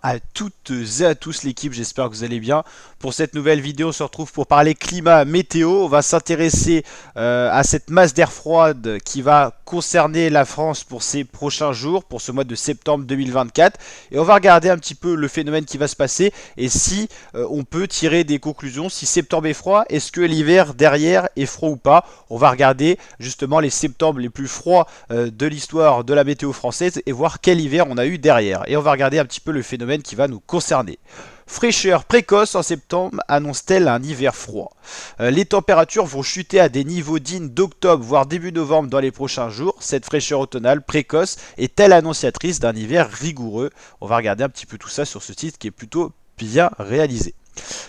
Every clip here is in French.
à toutes et à tous l'équipe, j'espère que vous allez bien. Pour cette nouvelle vidéo, on se retrouve pour parler climat, météo. On va s'intéresser à cette masse d'air froide qui va concerner la France pour ces prochains jours, pour ce mois de septembre 2024. Et on va regarder un petit peu le phénomène qui va se passer et si on peut tirer des conclusions. Si septembre est froid, est-ce que l'hiver derrière est froid ou pas? On va regarder justement les septembre les plus froids de l'histoire de la météo française et voir quel hiver on a eu derrière. Et on va regarder un petit peu le phénomène qui va nous concerner. Fraîcheur précoce en septembre annonce-t-elle un hiver froid? Les températures vont chuter à des niveaux dignes d'octobre voire début novembre dans les prochains jours. Cette fraîcheur automnale précoce est-elle annonciatrice d'un hiver rigoureux? On va regarder un petit peu tout ça sur ce titre qui est plutôt bien réalisé.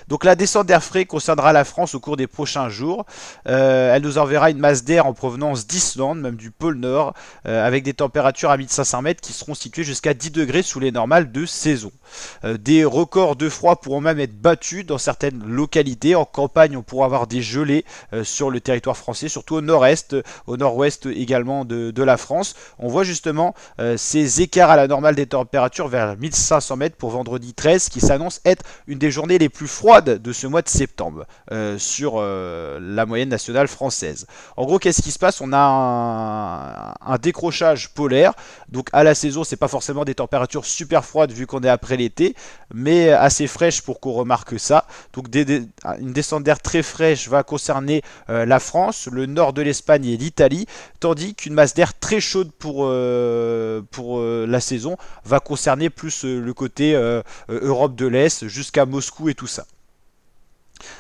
Donc la descente d'air frais concernera la France au cours des prochains jours. Elle nous enverra une masse d'air en provenance d'Islande, même du pôle Nord, avec des températures à 1500 mètres qui seront situées jusqu'à 10 degrés sous les normales de saison. Des records de froid pourront même être battus dans certaines localités. En campagne, on pourra avoir des gelées sur le territoire français, surtout au nord-est, au nord-ouest également de la France. On voit justement ces écarts à la normale des températures vers 1500 mètres pour vendredi 13, qui s'annonce être une des journées les plus froides de ce mois de septembre sur la moyenne nationale française. En gros, qu'est-ce qui se passe? On a un décrochage polaire. Donc à la saison, c'est pas forcément des températures super froides vu qu'on est après l'été, mais assez fraîches pour qu'on remarque ça. Donc une descente d'air très fraîche va concerner la France, le nord de l'Espagne et l'Italie, tandis qu'une masse d'air très chaude pour la saison va concerner plus le côté Europe de l'Est jusqu'à Moscou et tout ça.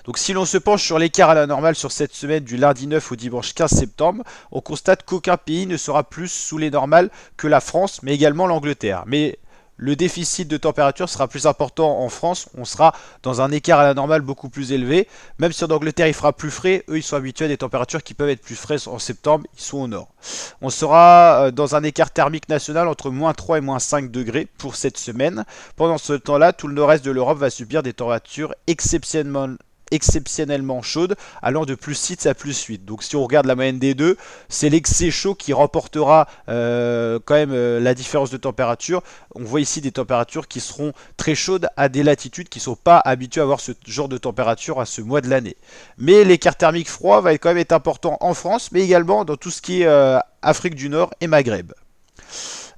Donc si l'on se penche sur l'écart à la normale sur cette semaine du lundi 9 au dimanche 15 septembre, on constate qu'aucun pays ne sera plus sous les normales que la France, mais également l'Angleterre. Mais le déficit de température sera plus important en France, on sera dans un écart à la normale beaucoup plus élevé. Même si en Angleterre il fera plus frais, eux ils sont habitués à des températures qui peuvent être plus fraîches en septembre, ils sont au nord. On sera dans un écart thermique national entre moins 3 et moins 5 degrés pour cette semaine. Pendant ce temps-là, tout le nord-est de l'Europe va subir des températures exceptionnellement chaude, allant de plus 6 à plus 8. Donc si on regarde la moyenne des deux, c'est l'excès chaud qui remportera quand même la différence de température. On voit ici des températures qui seront très chaudes à des latitudes qui ne sont pas habituées à avoir ce genre de température à ce mois de l'année. Mais l'écart thermique froid va quand même être important en France, mais également dans tout ce qui est Afrique du Nord et Maghreb.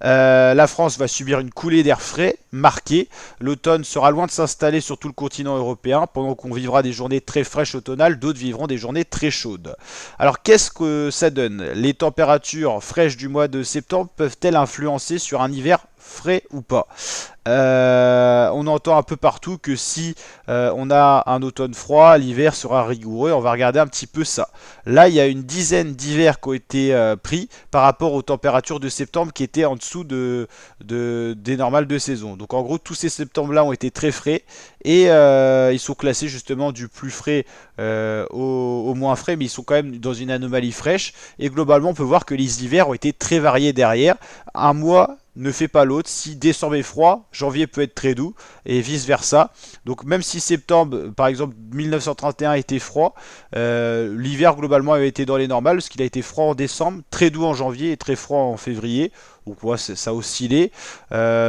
La France va subir une coulée d'air frais marquée. L'automne sera loin de s'installer sur tout le continent européen. Pendant qu'on vivra des journées très fraîches automnales, d'autres vivront des journées très chaudes. Alors qu'est-ce que ça donne? Les températures fraîches du mois de septembre peuvent-elles influencer sur un hiver frais ou pas? On entend un peu partout que si on a un automne froid, l'hiver sera rigoureux. On va regarder un petit peu ça. Là, il y a une dizaine d'hivers qui ont été pris par rapport aux températures de septembre qui étaient en dessous des normales de saison. Donc en gros, tous ces septembre-là ont été très frais et ils sont classés justement du plus frais au moins frais, mais ils sont quand même dans une anomalie fraîche. Et globalement, on peut voir que les hivers ont été très variés derrière. Un mois ne fait pas l'autre. Si décembre est froid, janvier peut être très doux et vice versa. Donc même si septembre, par exemple 1931 était froid, l'hiver globalement avait été dans les normales parce qu'il a été froid en décembre, très doux en janvier et très froid en février. Donc ouais, ça a oscillé.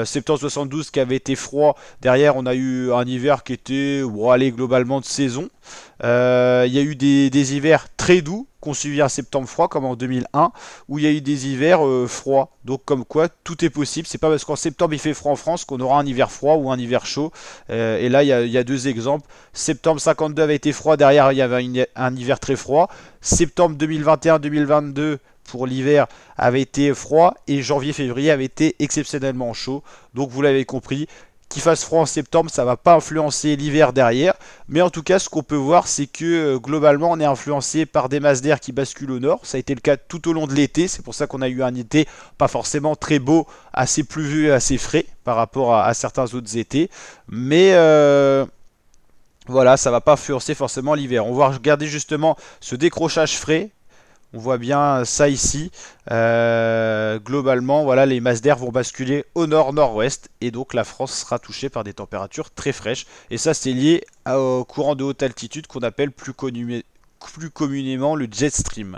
Septembre 72 qui avait été froid, derrière on a eu un hiver qui était allez, globalement de saison. Il y a eu des hivers très doux qu'on suivi un septembre froid comme en 2001 où il y a eu des hivers froids. Donc comme quoi tout est possible. C'est pas parce qu'en septembre il fait froid en France qu'on aura un hiver froid ou un hiver chaud. Et là il y a deux exemples. Septembre 52 avait été froid, derrière il y avait un hiver très froid. Septembre 2021-2022 pour l'hiver avait été froid et janvier-février avait été exceptionnellement chaud. Donc vous l'avez compris, qu'il fasse froid en septembre, ça va pas influencer l'hiver derrière. Mais en tout cas, ce qu'on peut voir, c'est que globalement, on est influencé par des masses d'air qui basculent au nord. Ça a été le cas tout au long de l'été. C'est pour ça qu'on a eu un été pas forcément très beau, assez pluvieux et assez frais par rapport à certains autres étés. Mais voilà, ça va pas influencer forcément l'hiver. On va regarder justement ce décrochage frais. On voit bien ça ici. Globalement, voilà, les masses d'air vont basculer au nord-nord-ouest et donc la France sera touchée par des températures très fraîches. Et ça, c'est lié au courant de haute altitude qu'on appelle plus communément le jet stream.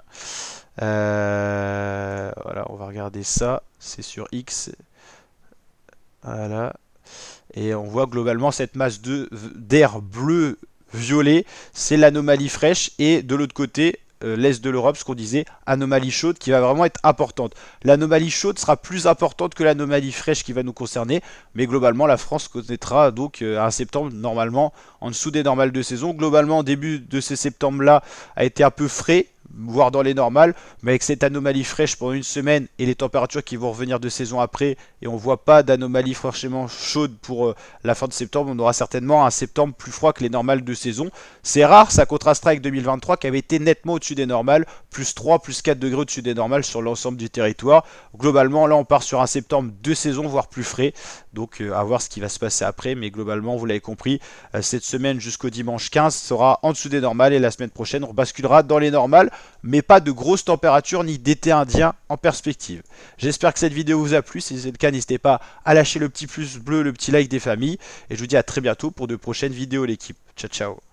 Voilà, on va regarder ça. C'est sur X. Voilà. Et on voit globalement cette masse d'air bleu-violet, c'est l'anomalie fraîche. Et de l'autre côté, l'est de l'Europe, ce qu'on disait, anomalie chaude qui va vraiment être importante. L'anomalie chaude sera plus importante que l'anomalie fraîche qui va nous concerner, mais globalement la France connaîtra donc un septembre normalement en dessous des normales de saison. Globalement, début de ce septembre-là a été un peu frais, voire dans les normales, mais avec cette anomalie fraîche pendant une semaine et les températures qui vont revenir de saison après, et on voit pas d'anomalie franchement chaude pour la fin de septembre, on aura certainement un septembre plus froid que les normales de saison. C'est rare, ça contrastera avec 2023 qui avait été nettement au-dessus des normales, plus 3, plus 4 degrés au-dessus des normales sur l'ensemble du territoire. Globalement, là on part sur un septembre de saison, voire plus frais, donc à voir ce qui va se passer après, mais globalement, vous l'avez compris, cette semaine jusqu'au dimanche 15 sera en dessous des normales, et la semaine prochaine on basculera dans les normales, mais pas de grosses températures ni d'été indien en perspective. J'espère que cette vidéo vous a plu. Si c'est le cas, n'hésitez pas à lâcher le petit pouce bleu, le petit like des familles. Et je vous dis à très bientôt pour de prochaines vidéos l'équipe. Ciao ciao.